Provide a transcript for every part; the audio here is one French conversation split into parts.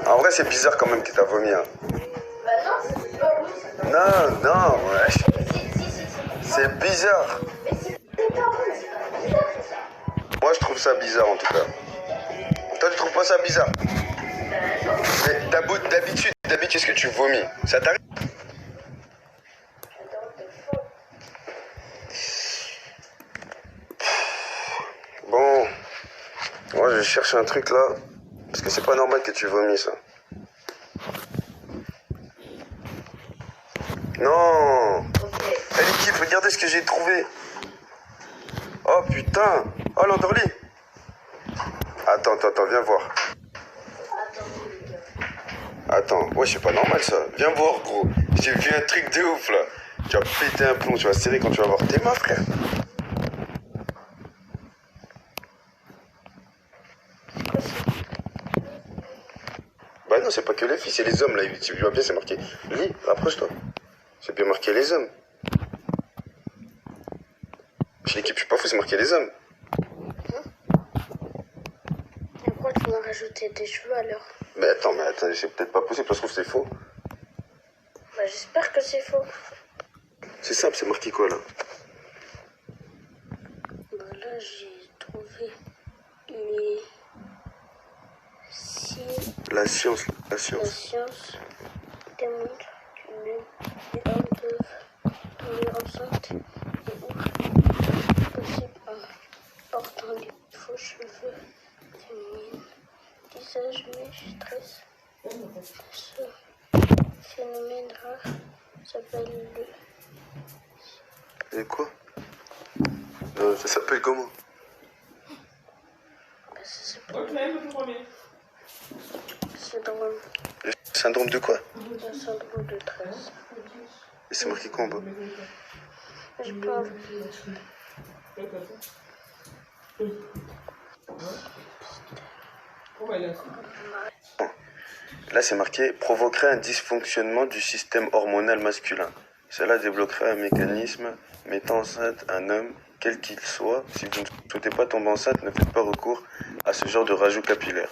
En vrai, c'est bizarre quand même que t'as vomi. Hein. Bah non, c'est pas possible. Non, ouais. Si. C'est bizarre. Mais c'est pas bon, c'est pas bizarre. Moi, je trouve ça bizarre en tout cas. Toi, tu trouves pas ça bizarre? Mais d'habitude, est-ce que tu vomis? Ça t'arrive? Bon, moi je cherche un truc là, parce que c'est pas normal que tu vomis ça. Non. Eh l'équipe, regardez ce que j'ai trouvé. Oh putain. Oh l'endorli. Attends, viens voir. Attends, ouais c'est pas normal ça. Viens voir gros. J'ai vu un truc de ouf là. Tu vas péter un plomb, tu vas serrer quand tu vas voir tes mains frère. Bah non, c'est pas que les filles, c'est les hommes là. Tu vois bien, c'est marqué. Lis, rapproche-toi. C'est bien marqué les hommes. Chez l'équipe, je suis pas fou, c'est marqué les hommes. Et pourquoi tu m'as rajouté des cheveux alors? Mais attends, c'est peut-être pas possible, parce que c'est faux. Bah j'espère que c'est faux. C'est simple, c'est marqué quoi là? Bah là j'ai trouvé les... Si La science. la science démontre que même les hommes peuvent tomber enceintes et ou possible en portant des faux cheveux féminines. Tissage, mèche, tresse. Ce phénomène rare s'appelle le... Et quoi? Ça s'appelle comment? Bah, ça s'appelle... Syndrome. Le syndrome de quoi? Le syndrome de tresse. Et c'est marqué quoi en bas? Je peux... Là, c'est marqué provoquerait un dysfonctionnement du système hormonal masculin. Cela débloquerait un mécanisme mettant enceinte un homme, quel qu'il soit. Si vous ne souhaitez pas tomber enceinte, ne faites pas recours à ce genre de rajout capillaire.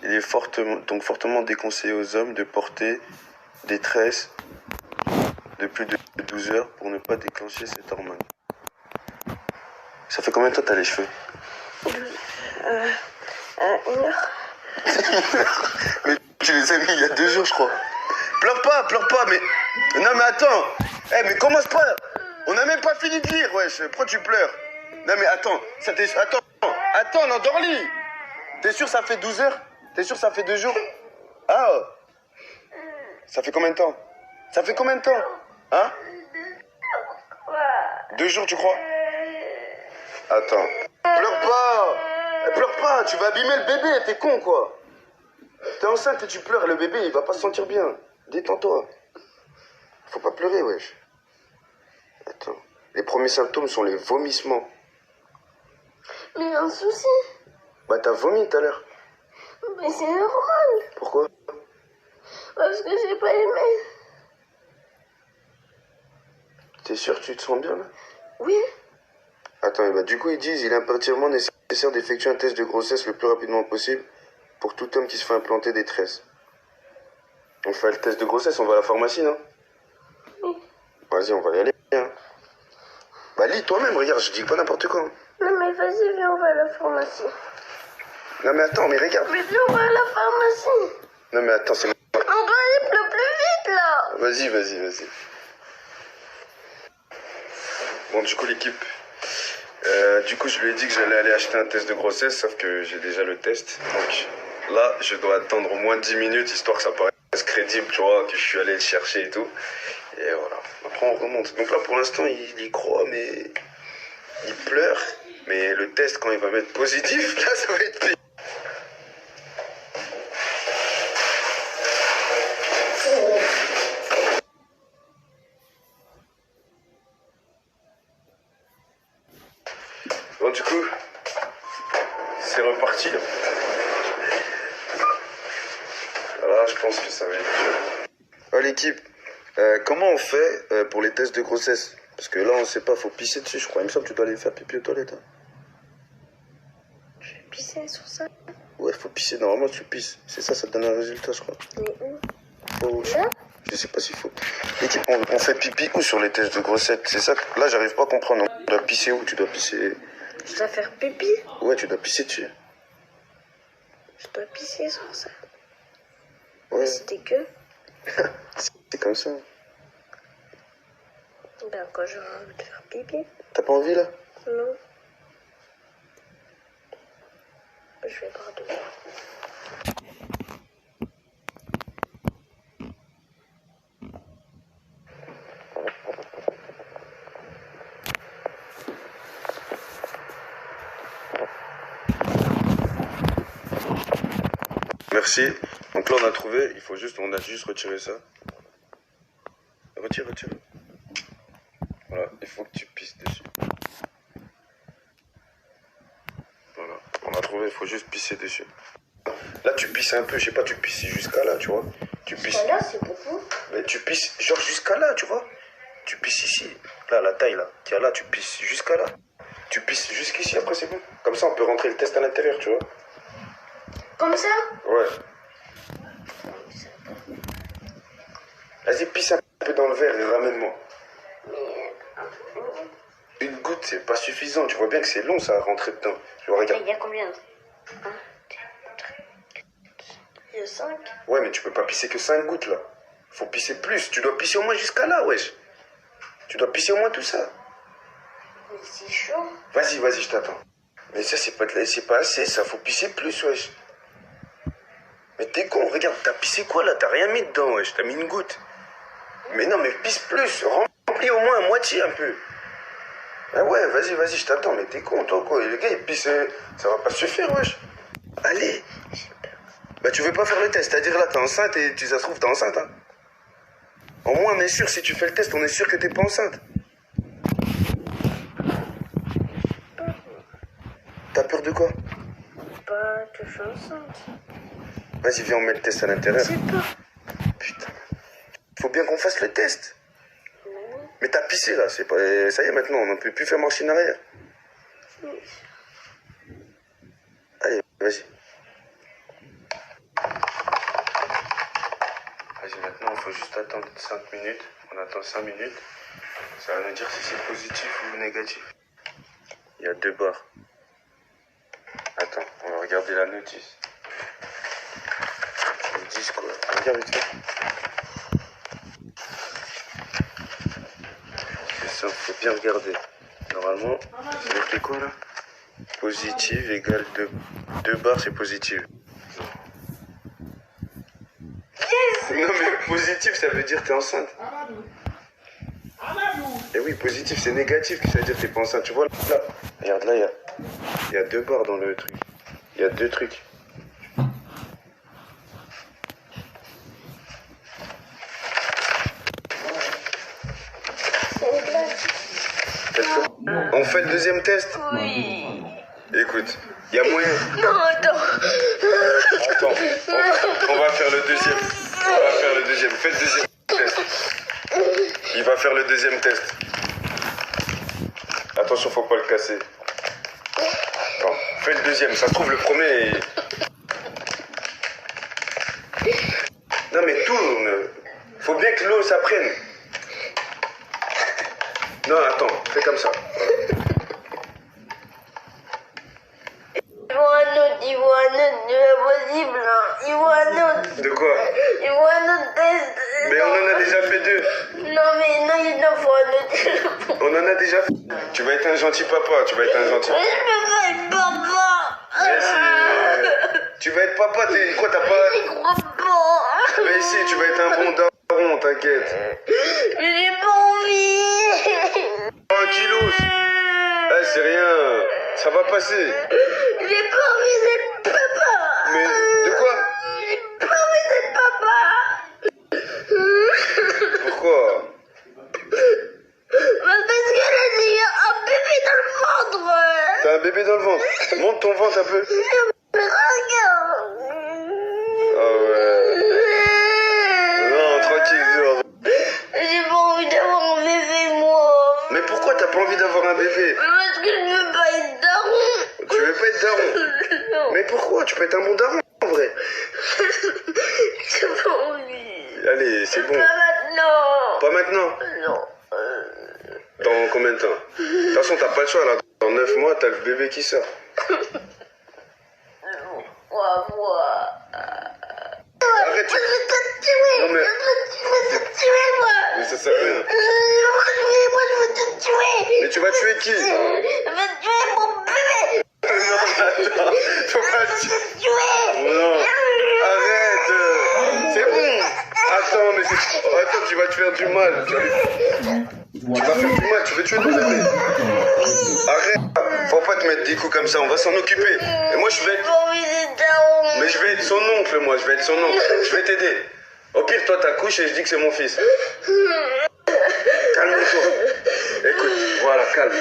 Il est fortement déconseillé aux hommes de porter des tresses de plus de 12 heures pour ne pas déclencher cette hormone. Ça fait combien de temps que t'as les cheveux? 1 heure. Mais tu les as mis il y a 2 jours, je crois. Pleure pas, mais... Non, mais attends. Mais commence pas. On n'a même pas fini de lire, wesh. Pourquoi tu pleures? Non, mais attends. Attends, l'endorli. T'es sûr ça fait 12 heures? T'es sûr ça fait 2 jours? Ah. Ça fait combien de temps? Hein? 2 jours, tu crois? Attends. Pleure pas, tu vas abîmer le bébé, t'es con quoi. T'es enceinte et tu pleures, le bébé il va pas se sentir bien. Détends-toi. Faut pas pleurer, wesh. Attends. Les premiers symptômes sont les vomissements. Mais un souci. Bah t'as vomi tout à l'heure. Mais c'est normal. Pourquoi? Parce que j'ai pas aimé. T'es sûr que tu te sens bien là? Oui. Attends, et bah du coup ils disent il est impérativement nécessaire d'effectuer un test de grossesse le plus rapidement possible pour tout homme qui se fait implanter des tresses. On fait le test de grossesse, on va à la pharmacie, non? Oui. Vas-y, on va y aller. Hein. Bah lis toi-même, regarde, je dis pas n'importe quoi. Non mais vas-y, viens, on va à la pharmacie. Non mais attends, mais regarde. Mais viens, on va à la pharmacie. Non mais attends, c'est... On doit aller le plus vite là. Vas-y. Bon, du coup, l'équipe... du coup, je lui ai dit que j'allais aller acheter un test de grossesse, sauf que j'ai déjà le test. Donc là, je dois attendre au moins 10 minutes, histoire que ça paraisse crédible, tu vois, que je suis allé le chercher et tout. Et voilà. Après, on remonte. Donc là, pour l'instant, il y croit, mais... Il pleure. Mais le test, quand il va mettre positif, là, ça va être pire. Bon, du coup, c'est reparti. Voilà, je pense que ça va être dur. Oh, l'équipe, comment on fait pour les tests de grossesse? Parce que là, on sait pas, faut pisser dessus, je crois. Il me semble que tu dois aller faire pipi aux toilettes. Hein. Je vais pisser sur ça. Ouais, faut pisser. Normalement, tu pisses. C'est ça, ça te donne un résultat, je crois. Mais où? Faut... Je sais pas s'il faut. L'équipe, on fait pipi où sur les tests de grossesse? C'est ça que... Là, j'arrive pas à comprendre. Tu dois pisser où? Tu dois pisser... Je dois faire pipi. Ouais, tu dois pisser dessus. Je dois pisser sur ça. Ouais. C'était que. C'est comme ça. Ben, quand j'aurai envie de faire pipi. T'as pas envie, là? Non. Je vais boire de l'eau. Merci. Donc là, on a trouvé. On a juste retiré ça. Retire. Voilà, il faut que tu pisses dessus. Voilà, on a trouvé, il faut juste pisser dessus. Là, tu pisses un peu, je sais pas, tu pisses jusqu'à là, tu vois. Tu pisses. Là, c'est beaucoup. Mais tu pisses genre jusqu'à là, tu vois. Tu pisses ici. Là, la taille, là. Tiens, là, tu pisses jusqu'à là. Tu pisses jusqu'ici, après, c'est bon. Comme ça, on peut rentrer le test à l'intérieur, tu vois. Comme ça? Ouais. Vas-y, pisse un peu dans le verre et ramène-moi. Une goutte, c'est pas suffisant. Tu vois bien que c'est long, ça, à rentrer dedans. Tu vois, regarde. Il y a combien? 1, 2, 3, 4, il y a 5. Ouais, mais tu peux pas pisser que 5 gouttes, là. Faut pisser plus. Tu dois pisser au moins jusqu'à là, wesh. Tu dois pisser au moins tout ça. Mais c'est chaud. Vas-y, je t'attends. Mais ça, c'est pas assez, ça. Faut pisser plus, wesh. Mais t'es con, regarde, t'as pissé quoi, là? T'as rien mis dedans, wesh. T'as mis une goutte. Mais non, mais pisse plus. Remplis au moins à moitié, un peu. Ah ouais, vas-y, je t'attends. Mais t'es con, toi, quoi. Et le gars, il pisse... Ça va pas suffire, wesh. Allez. Bah, tu veux pas faire le test. C'est-à-dire, là, t'es enceinte et ça se trouve, t'es enceinte, hein. Au moins, on est sûr, si tu fais le test, on est sûr que t'es pas enceinte. T'as peur de quoi? Pas que je suis enceinte. Vas-y, viens, on met le test à l'intérieur. Je sais pas. Putain. Faut bien qu'on fasse le test. Non. Mais t'as pissé, là. C'est pas... Ça y est, maintenant, on ne peut plus faire machine arrière. Oui. Allez, vas-y. Vas-y, maintenant, il faut juste attendre 5 minutes. On attend 5 minutes. Ça va nous dire si c'est positif ou négatif. Il y a 2 barres. Attends, on va regarder la notice. Ils disent quoi? Regarde vite fait. C'est ça, faut bien regarder. Normalement, c'est écrit quoi là? Positive égale 2 barres, c'est positif. Non mais positif, ça veut dire que t'es enceinte. Et oui, positif, c'est négatif, ça veut dire que t'es pas enceinte. Tu vois là, regarde là, il y a 2 barres dans le truc. Il y a 2 trucs. C'est une blague. On fait le deuxième test? Oui. Écoute, il y a moyen. Non, attends. Attends, on va faire le deuxième. Fais le deuxième test. Il va faire le deuxième test. Attention, faut pas le casser. Attends, fais le deuxième. Ça se trouve, le premier... Non mais tourne. Faut bien que l'eau, ça prenne. Non, attends, fais comme ça. Il faut un autre, c'est pas possible. Hein. Il faut un autre. De quoi? Il faut un autre test. Mais on en a déjà fait 2. Non, mais non, il en faut un autre. On en a déjà fait. Tu vas être un gentil papa, Mais je peux pas être papa. Mais si, tu vas être papa, quoi, t'as pas... Je crois pas. Mais si, tu vas être un bon daron, t'inquiète. Mais j'ai pas envie. Tranquillos. Eh, c'est rien. Ça va passer. J'ai pas envie d'être papa. Mais de quoi? J'ai pas envie d'être papa. Pourquoi? Parce que là, j'ai un bébé dans le ventre. T'as un bébé dans le ventre. Monte ton ventre un peu. Mais regarde. Ah ouais. Non, tranquille, dehors. J'ai pas envie d'avoir un bébé, moi. pas envie d'avoir un bébé. Mais parce que je veux pas être daron. Tu veux pas être daron? Non. Mais pourquoi? Tu peux être un bon daron, en vrai. J'ai pas envie. Allez, c'est bon. Pas maintenant. Pas maintenant. Non. Dans combien de temps? De toute façon, t'as pas le choix, là. Dans 9 mois, t'as le bébé qui sort. Moi. Arrête, Je vais te tuer. Non, mais- Je vais te tuer, moi. Mais ça sert à rien. Moi, je vais te tuer. Mais tu vas tuer qui? Je vais tuer mon bébé. Non, attends. Faut pas tuer. Tuer. Non. Arrête. C'est bon. Attends, tu vas te faire du mal. Tu vas faire du mal. Tu veux tuer ton bébé. Arrête. Faut pas te mettre des coups comme ça. On va s'en occuper. Et moi, je vais J'ai être... pas envie d'être daron. Mais je vais être son oncle, moi. Je vais être son oncle. Je vais t'aider. Au pire, toi, t'accouches et je dis que c'est mon fils. Calme-toi. Écoute, voilà, calme.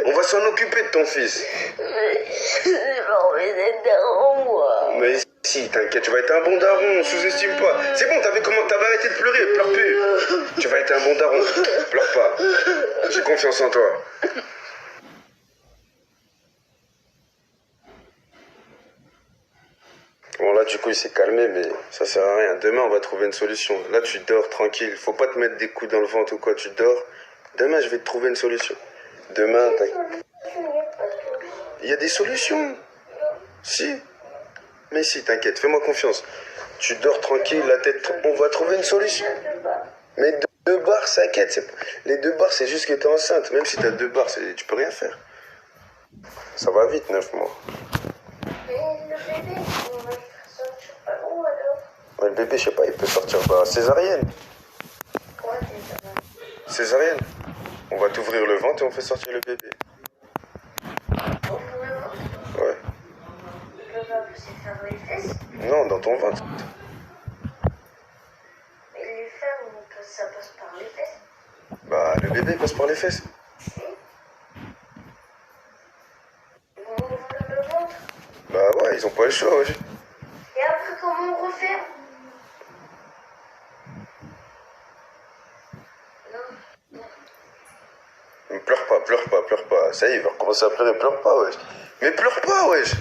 On va s'en occuper de ton fils. J'ai pas envie d'être daron, moi. Mais si, t'inquiète, tu vas être un bon daron, sous-estime pas. C'est bon, t'avais arrêté de pleurer, pleure plus. Tu vas être un bon daron, pleure pas. J'ai confiance en toi. Bon, là, du coup, il s'est calmé, mais ça sert à rien. Demain, on va trouver une solution. Là, tu dors tranquille. Faut pas te mettre des coups dans le ventre ou quoi, tu dors. Demain, je vais te trouver une solution. Demain, il y a des solutions. Si. Mais si, t'inquiète, fais-moi confiance. Tu dors tranquille, la tête... On va trouver une solution. Mais 2 bars, ça inquiète. Les 2 bars, c'est juste que t'es enceinte. Même si t'as 2 bars, tu peux rien faire. Ça va vite, 9 mois. Mais le bébé, on va le faire sortir par où alors? Ouais, le bébé, je sais pas, il peut sortir césarienne. Quoi, déjà? Césarienne. On va t'ouvrir le ventre et on fait sortir le bébé. On peut le voir. Ouais. Il peut pas pousser faire les fesses. Non, dans ton ventre. Mais les femmes, ça passe par les fesses. Bah, le bébé passe par les fesses. Ils vont ouvrir le ventre. Bah ouais, ils ont pas le choix, ouais. Et après, comment on referme? Non. Pleure pas. Ça y est, il va recommencer à pleurer, pleure pas, wesh. Mais pleure pas, wesh.